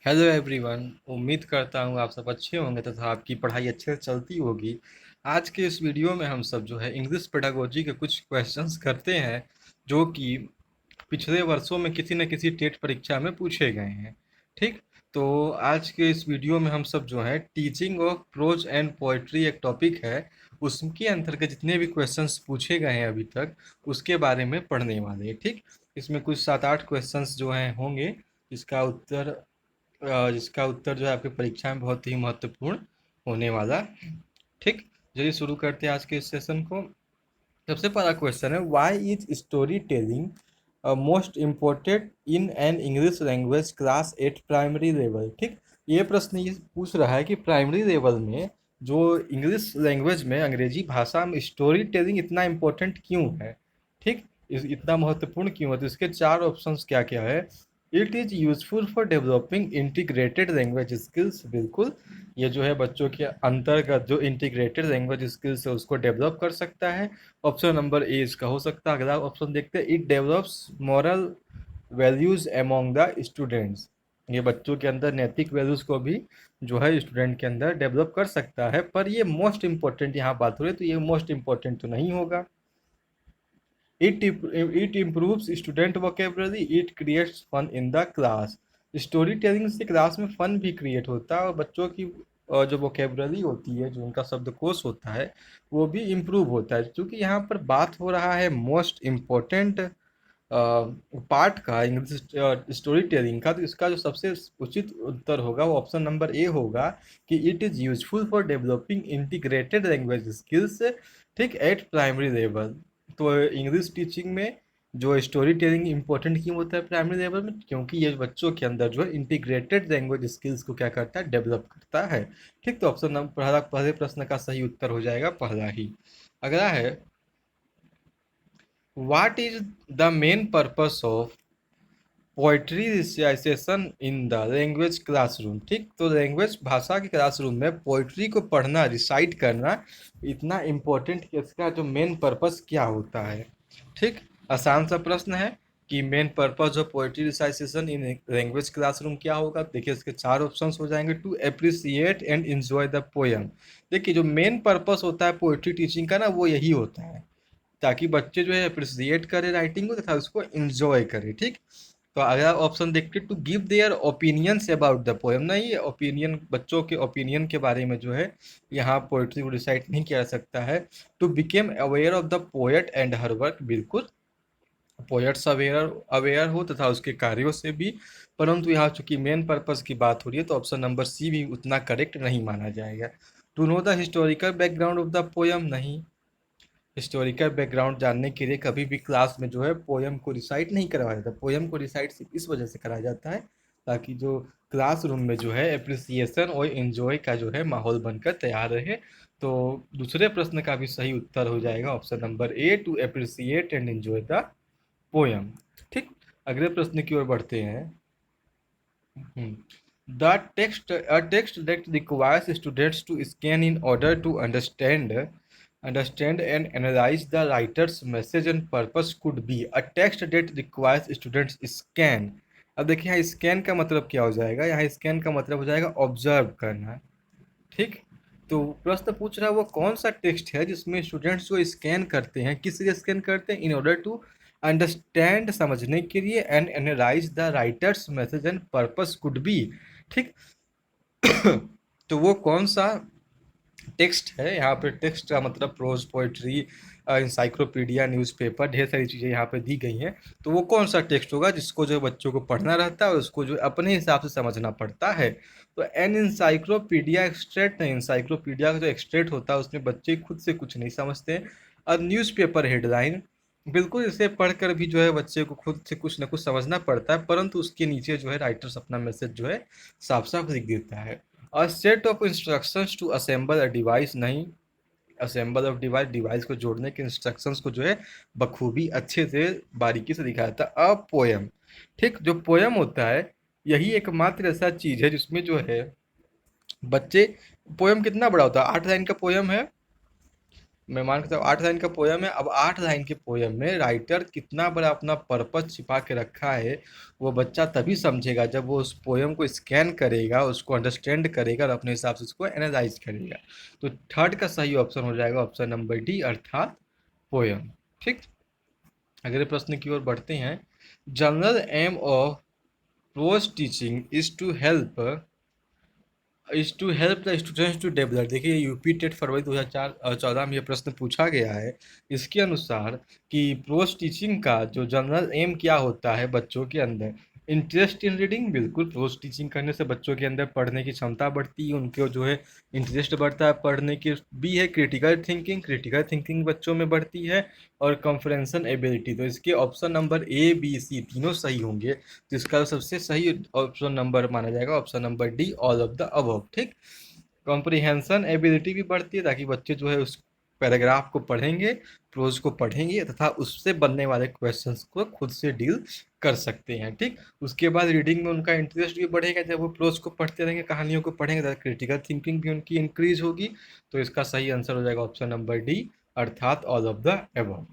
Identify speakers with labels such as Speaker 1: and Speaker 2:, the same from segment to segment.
Speaker 1: Hello everyone. उम्मीद करता हूँ आप सब अच्छे होंगे तथा आपकी पढ़ाई अच्छे से चलती होगी। आज के इस वीडियो में हम सब जो है इंग्लिश पेडागोजी के कुछ क्वेश्चंस करते हैं जो कि पिछले वर्षों में किसी न किसी टेट परीक्षा में पूछे गए हैं। ठीक, तो आज के इस वीडियो में हम सब जो है teaching of pros and poetry एक टॉपिक है, उसके अंतर्गत जितने भी क्वेश्चंस पूछे गए हैं अभी तक उसके बारे में पढ़ने वाले हैं। ठीक, इसमें कुछ 7-8 क्वेश्चंस जो हैं होंगे जिसका उत्तर जिसका उत्तर जो है आपकी परीक्षा में बहुत ही महत्वपूर्ण होने वाला। ठीक, चलिए शुरू करते हैं आज के इस सेशन को। सबसे पहला क्वेश्चन है, why is story telling most important in an English language class eight primary level. ठीक, ये प्रश्न ये पूछ रहा है कि प्राइमरी लेवल में जो इंग्लिश लैंग्वेज में अंग्रेजी भाषा में स्टोरी टेलिंग इतना इम्पोर्टेंट क्यों है। ठीक, इतना महत्वपूर्ण क्यों है, तो इसके चार ऑप्शंस क्या क्या है। It is useful for developing integrated language skills, बिल्कुल ये जो है बच्चों के अंतर्गत जो इंटीग्रेटेड लैंग्वेज स्किल्स है उसको डेवलप कर सकता है। ऑप्शन नंबर ए इसका हो सकता है। अगला ऑप्शन देखते हैं, it develops moral values among the students, ये बच्चों के अंदर नैतिक वैल्यूज को भी जो है स्टूडेंट के अंदर डेवलप कर सकता है। पर ये मोस्ट इंपॉर्टेंट यहाँ बात हो रही है तो ये मोस्ट इंपॉर्टेंट तो नहीं होगा। It improves student vocabulary, it creates fun in the class, story telling से क्लास में फन भी क्रिएट होता है और बच्चों की जो वोकेबलरी होती है, जो उनका शब्दकोश होता है वो भी इम्प्रूव होता है। क्योंकि यहाँ पर बात हो रहा है मोस्ट इम्पोर्टेंट पार्ट का, इंग्लिश स्टोरी टेलिंग का, तो इसका जो सबसे उचित उत्तर होगा वो ऑप्शन नंबर ए होगा कि it is useful for developing integrated language skills. ठीक, एट प्राइमरी लेवल। तो इंग्लिश टीचिंग में जो स्टोरी टेलिंग इंपॉर्टेंट क्यों होता है प्राइमरी लेवल में, क्योंकि ये बच्चों के अंदर जो है इंटीग्रेटेड लैंग्वेज स्किल्स को क्या करता है, डेवलप करता है। ठीक, तो ऑप्शन नंबर पहले प्रश्न का सही उत्तर हो जाएगा पहला ही। अगला है, what is the main purpose of poetry recitation in the language classroom. ठीक, तो लैंग्वेज भाषा के क्लासरूम में पोइट्री को पढ़ना, रिसाइट करना इतना इम्पोर्टेंट कि इसका जो मेन पर्पस क्या होता है। ठीक, आसान सा प्रश्न है कि main purpose of poetry recitation in language classroom क्या होगा। देखिए इसके चार ऑप्शंस हो जाएंगे। To appreciate and enjoy the poem, देखिए जो मेन पर्पस होता है पोइट्री टीचिंग का ना वो यही होता है ताकि बच्चे जो है अप्रिसिएट करें राइटिंग को तथा उसको एंजॉय करें। ठीक, तो अगला ऑप्शन देखते, to give their opinions about the poem, नहीं ओपिनियन, बच्चों के ओपिनियन के बारे में जो है यहाँ पोइट्री को रिसाइट नहीं किया जा सकता है। To became aware of the poet and her work, बिल्कुल पोएट्स अवेयर अवेयर हो तथा उसके कार्यों से भी, परंतु यहाँ चूंकि मेन पर्पस की बात हो रही है तो ऑप्शन नंबर सी भी उतना करेक्ट नहीं माना जाएगा। To know the historical background of the poem, नहीं, हिस्टोरिकल बैकग्राउंड जानने के लिए कभी भी क्लास में जो है पोएम को रिसाइट नहीं करवाया जाता। पोएम को रिसाइट सिर्फ इस वजह से कराया जाता है ताकि जो क्लासरूम में जो है अप्रिसिएशन और एंजॉय का जो है माहौल बनकर तैयार रहे। तो दूसरे प्रश्न का भी सही उत्तर हो जाएगा option number A, to appreciate and enjoy the poem. ठीक, अगले प्रश्न की ओर बढ़ते हैं। The text, a text that requires students to scan in order to understand and analyze the writer's message and purpose could be a text that requires students scan। अब देखिए यहाँ स्कैन का मतलब क्या हो जाएगा, यहाँ स्कैन का मतलब हो जाएगा ऑब्जर्व करना। ठीक, तो प्रश्न पूछ रहा है वो कौन सा टेक्स्ट है जिसमें स्टूडेंट्स को स्कैन करते हैं, किस लिए स्कैन करते हैं, इन ऑर्डर टू अंडरस्टैंड, समझने के लिए, and analyse the writers message and purpose could be. ठीक, तो वो कौन सा टेक्स्ट है, यहाँ पे टेक्स्ट का मतलब प्रोज, पोइट्री, इंसाइक्लोपीडिया, न्यूज़पेपर, ढेर सारी चीज़ें यहाँ पे दी गई हैं। तो वो कौन सा टेक्स्ट होगा जिसको जो बच्चों को पढ़ना रहता है और उसको जो अपने हिसाब से समझना पड़ता है। तो एन इंसाइक्लोपीडिया एक्सट्रेट नहीं, इंसाइक्लोपीडिया का जो एक्सट्रेट होता है उसमें बच्चे खुद से कुछ नहीं समझते। और न्यूज़पेपर हेडलाइन, बिल्कुल इसे पढ़कर भी जो है बच्चे को खुद से कुछ ना कुछ समझना पड़ता है, परंतु उसके नीचे जो है राइटर्स अपना मैसेज जो है साफ साफ लिख देता है। और set of instructions to assemble a device, नहीं, असेंबल ऑफ डिवाइस, डिवाइस को जोड़ने के इंस्ट्रक्शंस को जो है बखूबी अच्छे से बारीकी से दिखाया था। अ पोएम, ठीक, जो पोएम होता है यही एकमात्र ऐसा चीज है जिसमें जो है बच्चे, पोएम कितना बड़ा होता है, 8 लाइन का पोएम है, मैं मान के चलो 8 लाइन का पोयम है। अब 8 लाइन के पोयम में राइटर कितना बड़ा अपना पर्पस छिपा के रखा है, वो बच्चा तभी समझेगा जब वो उस पोयम को स्कैन करेगा, उसको अंडरस्टैंड करेगा और अपने हिसाब से उसको एनालाइज करेगा। तो थर्ड का सही ऑप्शन हो जाएगा ऑप्शन नंबर डी, अर्थात पोयम। ठीक, अगले प्रश्न की ओर बढ़ते हैं। General aim of prose teaching is to help the students to develop. देखिए यूपी टेट फरवरी 2014 में ये प्रश्न पूछा गया है। इसके अनुसार कि प्रोज टीचिंग का जो जनरल एम क्या होता है बच्चों के अंदर, इंटरेस्ट इन रीडिंग। बिल्कुल, प्रोज टीचिंग करने से बच्चों के अंदर पढ़ने की क्षमता बढ़ती है, उनको जो है इंटरेस्ट बढ़ता है पढ़ने की। बी है क्रिटिकल थिंकिंग बच्चों में बढ़ती है। और कॉम्प्रहेंशन एबिलिटी। तो इसके option number A B C तीनों सही होंगे। तो इसका सबसे सही ऑप्शन नंबर माना जाएगा option number D, all of the above. ठीक, कॉम्प्रिहेंशन एबिलिटी भी बढ़ती है ताकि बच्चे जो है उस पैराग्राफ को पढ़ेंगे, प्रोज को पढ़ेंगे तथा उससे बनने वाले क्वेश्चंस को खुद से डील कर सकते हैं। ठीक, उसके बाद रीडिंग में उनका इंटरेस्ट भी बढ़ेगा, जब वो प्रोज को पढ़ते रहेंगे, कहानियों को पढ़ेंगे, तो क्रिटिकल थिंकिंग भी उनकी इंक्रीज होगी। तो इसका सही आंसर हो जाएगा ऑप्शन नंबर डी, अर्थात all of the above.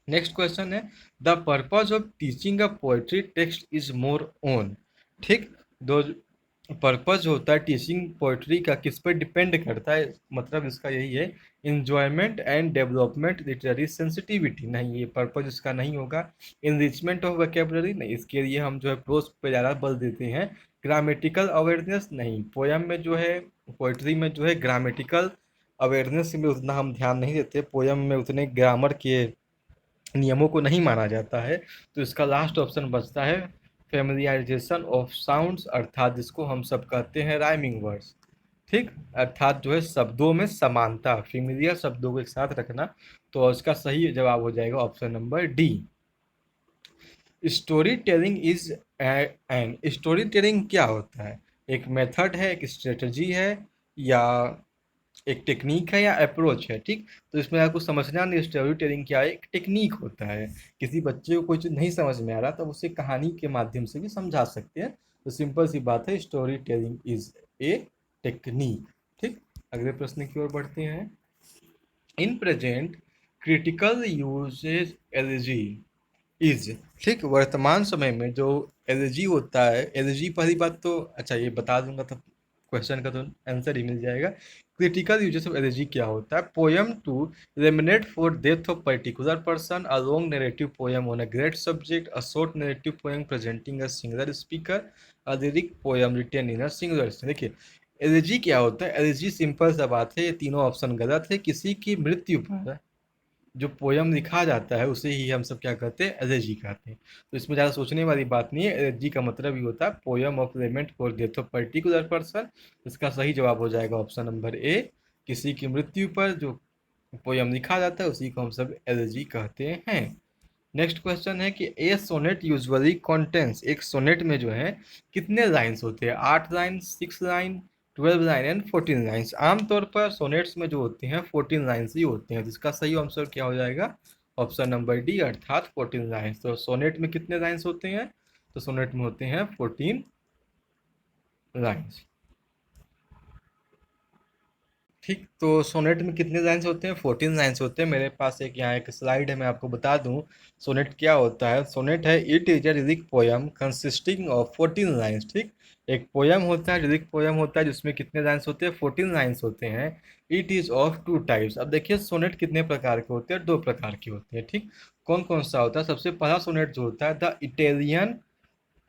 Speaker 1: Next question है, the purpose of teaching a poetry text is more on. ठीक, दो पर्पज होता है टीचिंग पोएट्री का, किस पर डिपेंड करता है, मतलब इसका यही है, enjoyment and development, literary sensitivity. नहीं, ये पर्पज इसका नहीं होगा। इनरिचमेंट ऑफ वोकैबुलरी, नहीं, इसके लिए हम जो है प्रोज पे ज़्यादा बल देते हैं। ग्रामेटिकल अवेयरनेस, नहीं, पोयम में जो है, पोएट्री में जो है ग्रामेटिकल अवेयरनेस में उतना हम ध्यान नहीं देते, पोयम में उतने ग्रामर के नियमों को नहीं माना जाता है। तो इसका लास्ट ऑप्शन बचता है फेमिलियराइजेशन ऑफ साउंड्स, अर्थात जिसको हम सब कहते हैं राइमिंग वर्ड्स। ठीक, अर्थात जो है शब्दों में समानता, फेमिलियर शब्दों को एक साथ रखना। तो इसका सही जवाब हो जाएगा option number D. Story telling is an, story telling क्या होता है? एक मेथड है, एक स्ट्रेटजी है, या एक टेक्निक है, या अप्रोच है? ठीक, तो इसमें आपको समझना नहीं स्टोरी टेलिंग क्या है। एक टेक्निक होता है, किसी बच्चे को कोई चीज़ नहीं समझ में आ रहा तब उसे कहानी के माध्यम से भी समझा सकते हैं। तो सिंपल सी बात है, story telling is a technique. ठीक, अगले प्रश्न की ओर बढ़ते हैं। In present critical usages elegy is. ठीक, वर्तमान समय में जो एलजी होता है, एलजी पहली बात तो अच्छा ये बता दूंगा तब क्वेश्चन का तो आंसर ही मिल जाएगा। क्रिटिकल यूजेस ऑफ एलजी क्या होता है? Poem to lament for death of particular person, a long narrative poem on a great subject, a short narrative poem presenting a singular speaker, a lyric poem written in a singular. देखिए elegy क्या होता है, LG simple सा बात है, ये तीनों option गलत है। किसी की मृत्यु पर जो पोयम लिखा जाता है उसे ही हम सब क्या कहते हैं, एलेजी कहते हैं। तो इसमें ज़्यादा सोचने वाली बात नहीं है, एलेजी का मतलब ही होता है poem of lament for death of particular person. इसका सही जवाब हो जाएगा ऑप्शन नंबर ए, किसी की मृत्यु पर जो पोयम लिखा जाता है उसी को हम सब एलेजी कहते हैं। नेक्स्ट क्वेश्चन है कि ए सोनेट यूजुअली कॉन्टेंस, एक सोनेट में जो है कितने लाइन्स होते हैं? 8 line, 6 line, 12 line and 14 lines. आमतौर पर सोनेट्स में जो होते हैं 14 लाइन्स ही होते हैं। जिसका सही आंसर क्या हो जाएगा? ऑप्शन नंबर डी, अर्थात 14 लाइन्स। तो सोनेट में कितने लाइन्स होते हैं? तो सोनेट में होते हैं 14 लाइन्स। ठीक, तो सोनेट में कितने लाइन्स होते हैं? 14 लाइन्स होते हैं। मेरे पास एक यहाँ एक स्लाइड है, मैं आपको बता दूं सोनेट क्या होता है। सोनेट है, it is a lyric poem consisting of 14 lines. ठीक, एक पोयम होता है, लिरिक पोयम होता है जिसमें कितने लाइन्स होते हैं? 14 लाइन्स होते हैं। It is of two types. अब देखिए सोनेट कितने प्रकार के होते हैं? 2 प्रकार के होते हैं। ठीक, कौन कौन सा होता है? सबसे पहला सोनेट जो होता है द इटालियन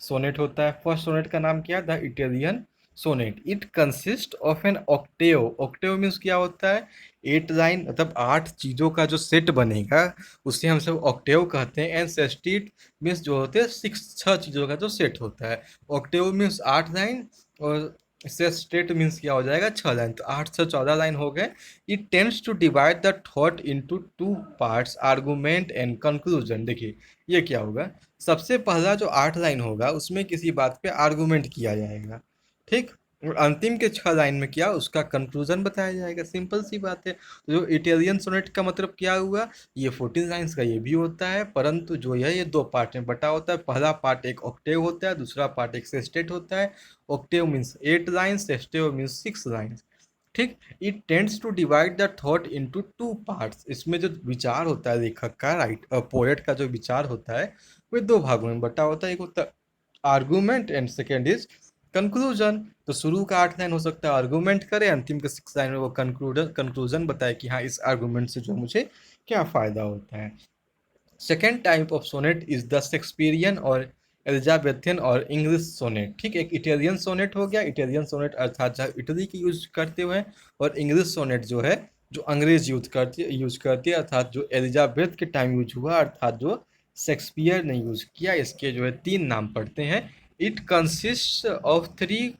Speaker 1: सोनेट होता है। फर्स्ट सोनेट का नाम क्या है? The Italian sonnet. It consist of an octave. Octave means क्या होता है? 8 लाइन, मतलब 8 चीज़ों का जो सेट बनेगा उसे हम सब ऑक्टेव कहते हैं। एंड सेस्टिट मीन्स जो होते हैं 6 चीज़ों का जो सेट होता है। ऑक्टेव मीन्स 8 लाइन, और सेस्टेट मीन्स क्या हो जाएगा? 6 लाइन। तो 8 से 14 लाइन हो गए। It tends to divide the thought into 2 parts, argument and conclusion. देखिए ये क्या होगा, सबसे पहला जो 8 लाइन होगा उसमें किसी बात पे आर्गूमेंट किया जाएगा। ठीक, और अंतिम के 6 लाइन में क्या, उसका कंक्लूजन बताया जाएगा। सिंपल सी बात है। तो जो इटालियन सोनेट का मतलब क्या हुआ, ये 14 लाइन्स का ये भी होता है, परंतु जो है ये 2 पार्ट में बटा होता है। पहला पार्ट एक ऑक्टेव होता है, दूसरा पार्ट एक सेस्टेट होता है। Octave means 8 lines, sestet means 6 lines. ठीक। It tends to divide the thought into two parts. इसमें जो विचार होता है लेखक का, राइट, पोएट का जो विचार होता है वो दो भागों में बटा होता है। एक होता है argument and second is conclusion. तो शुरू का 8 लाइन हो सकता है आर्गूमेंट करे, अंतिम के 6 लाइन में वो कंक्लूजन बताए कि हाँ इस आर्गूमेंट से जो मुझे क्या फायदा होता है। Second type of sonnet is the Shakespearean और एलिजाबेथियन और इंग्लिश सोनेट। ठीक, एक इटालियन सोनेट हो गया, इटालियन सोनेट अर्थात जहाँ इटली की यूज करते हुए, और इंग्लिश सोनेट जो है जो अंग्रेज यूज करती है अर्थात जो एलिजाबेथ के टाइम यूज हुआ अर्थात जो शेक्सपियर ने यूज किया। इसके जो है 3 नाम पढ़ते हैं। It consist of 3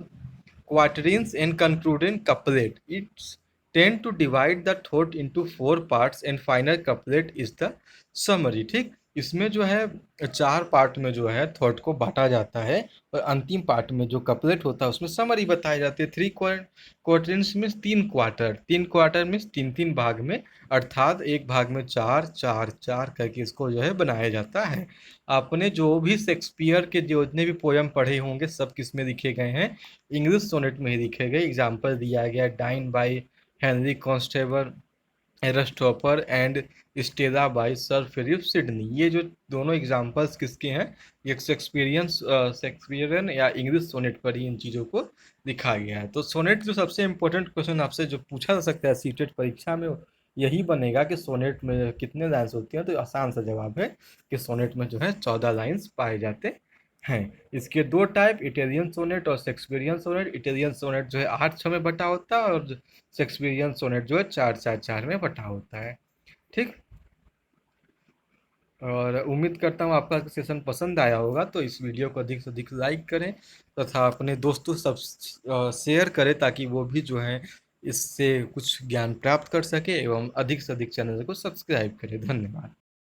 Speaker 1: quatrains and concluding couplet. It's tend to divide the thought into 4 parts and final couplet is the summary। ठीक, इसमें जो है 4 पार्ट में जो है थॉट को बांटा जाता है, और अंतिम पार्ट में जो कपलेट होता है उसमें समरी बताई जाती है। 3 क्वार्टर्स में 3 क्वार्टर, 3 क्वार्टर में 3 3 भाग में, अर्थात एक भाग में 4 4 4 करके इसको जो है बनाया जाता है। आपने जो भी शेक्सपियर के जितने भी पोयम पढ़े होंगे सब किस में लिखे गए हैं, इंग्लिश सोनेट में ही लिखे गए। एग्जाम्पल दिया गया Diana by Henry Constable, Astrophel and Stella by Sir Philip Sidney. ये जो दोनों एग्जाम्पल्स किसके हैं, ये शेक्सपियरियन या इंग्लिश सोनेट पर ही इन चीज़ों को लिखा गया है। तो सोनेट जो सबसे इम्पोर्टेंट क्वेश्चन आपसे जो पूछा जा सकता है सीटेट परीक्षा में, यही बनेगा कि सोनेट में कितने लाइन्स होती हैं। तो आसान सा जवाब है कि सोनेट में जो है 14 लाइन्स पाए जाते हैं। इसके 2 टाइप, इटालियन सोनेट और शेक्सपियरियन सोनेट। इटालियन सोनेट जो है 8 6 में बटा होता है, और शेक्सपियरियन सोनेट जो है 4 4 4 में बटा होता है। ठीक, और उम्मीद करता हूँ आपका सेशन पसंद आया होगा। तो इस वीडियो को अधिक से अधिक लाइक करें तथा अपने दोस्तों सब शेयर करें, ताकि वो भी जो है इससे कुछ ज्ञान प्राप्त कर सके, एवं अधिक से अधिक चैनल को सब्सक्राइब करें। धन्यवाद।